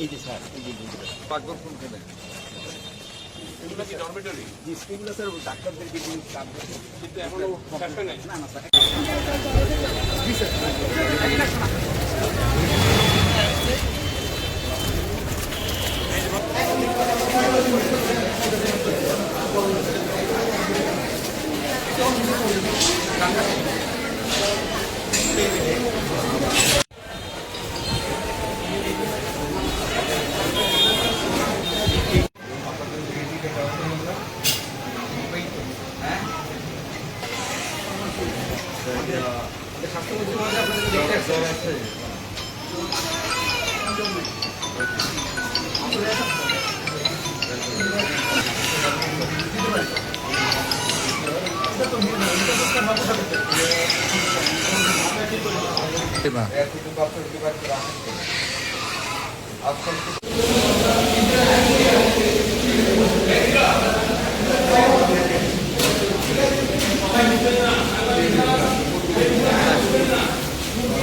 এই যে স্যার, এই যে পাকঘর কোনখানে? এগুলো কি ডরমিটরি? জি স্কুলগুলো স্যার ডাক্তারদেরকে দিয়ে কাজ করছে। কিন্তু এখনো কাজটা নাই। না না স্যার।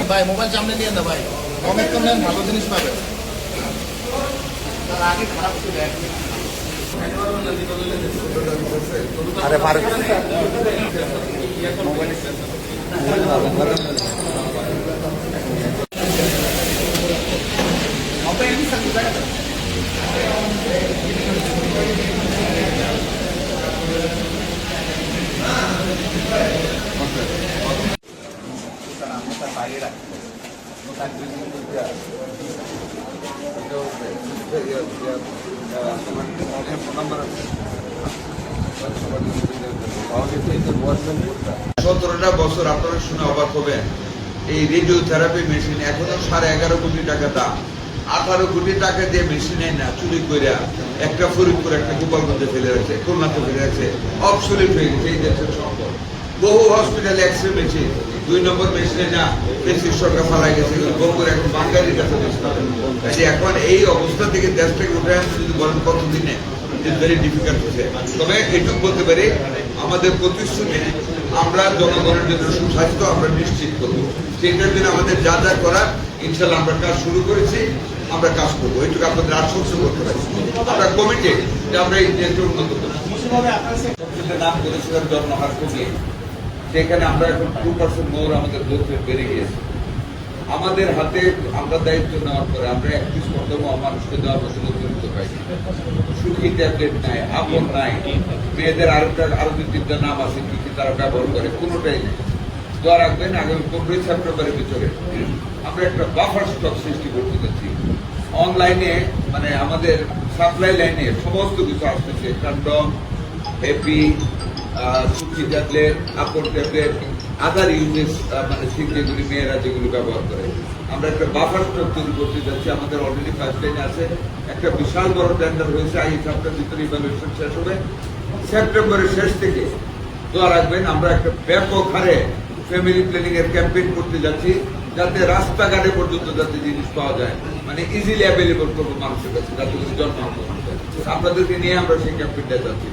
ভাই মোবাইল সামনে নিয়ে না ভাই, কমের তো নেন, ভালো জিনিস পাবে। আরে ফারুক বাইরে রাখতে সতেরোটা বছর আপনারা শুনে অবাক হবেন, এই রেডিও থেরাপি মেশিন এখনো 11.5 কোটি টাকা দাম। 18 কোটি টাকা দিয়ে মেশিনে না চুরি করে একটা ফরিদপুর, একটা গোপালগঞ্জে ফেলে রাখছে, খুলনাতে ফেলে রাখছে, অবসলিট হয়ে গেছে এই দেশের সম্পদ। বহু হসপিটালে এক্সরে মেশিন 2 নম্বর মেশিনে না পেশির সরকার ফালাই গেছে, বঙ্গের এখন বাঙালির কাছে এখন এই অবস্থা থেকে দেশটাকে উঠে আনতে যদি বলেন কতদিনে, ভেরি ডিফিকাল্ট হচ্ছে। তবে এটুকু বলতে পারি, আমাদের প্রতিশ্রুতি আমরা জনগণের জন্য সুস্বাস্থ্য আমরা নিশ্চিত করবো। সেটার জন্য আমাদের যা যা করার ইনশাল্লাহ আমরা কাজ শুরু করেছি, আমরা কাজ করবো। এইটুকু আপনাদের আশ্বস্ত করতে পারি। আমরা কমিটেড যে আমরা এই দেশকে উন্নত করবো। নাম করেছিলাম জন্মহার কমিয়ে, সেখানে আমরা এখন 2% মোর আমাদের গ্রোথ রেট বেড়ে গিয়েছে। আমাদের হাতে আমরা দায়িত্ব নেওয়ার পরে আমরা 31 মানুষকে দেওয়ার মতো নতুনত্ব পাইছি। সুখী ট্যাবলেট নাই, আপন নাই, মেয়েদের আরো 2-3টা নাম আছে কি কি তারা ব্যবহার করে, কোনোটাই নেই। দোয়া রাখবেন আগামী 15 সেপ্টেম্বরের ভিতরে আমরা একটা বাফার স্টক সৃষ্টি করতে যাচ্ছি। অনলাইনে মানে আমাদের সাপ্লাই লাইনে সমস্ত কিছু আসতেছে, কন্ডম, হ্যাপি, সুখী ট্যাবলেট, আপন ট্যাবলেট, আদার ইউজেস, মানে ঠিক যেগুলি মেয়েরা যেগুলো ব্যবহার করে, আমরা একটা বাফার স্টক তৈরি করতে যাচ্ছি। আমাদের অলরেডি ফার্স্ট লাইনে আছে, একটা বিশাল বড় টেন্ডার হয়েছে, এই সপ্তাহের ভিতরে ইভ্যালুয়েশন শেষ হবে। সেপ্টেম্বরের শেষ থেকে দোয়া রাখবেন আমরা একটা ব্যাপক হারে ফ্যামিলি প্ল্যানিং এর ক্যাম্পেইন করতে যাচ্ছি, যাতে রাস্তাঘাটে পর্যন্ত যাতে জিনিস পাওয়া যায়, মানে ইজিলি অ্যাভেলেবল করবো মানুষের কাছে, যাতে জন্ম আপনাদেরকে নিয়ে আমরা সেই ক্যাম্পেইনটা যাচ্ছি।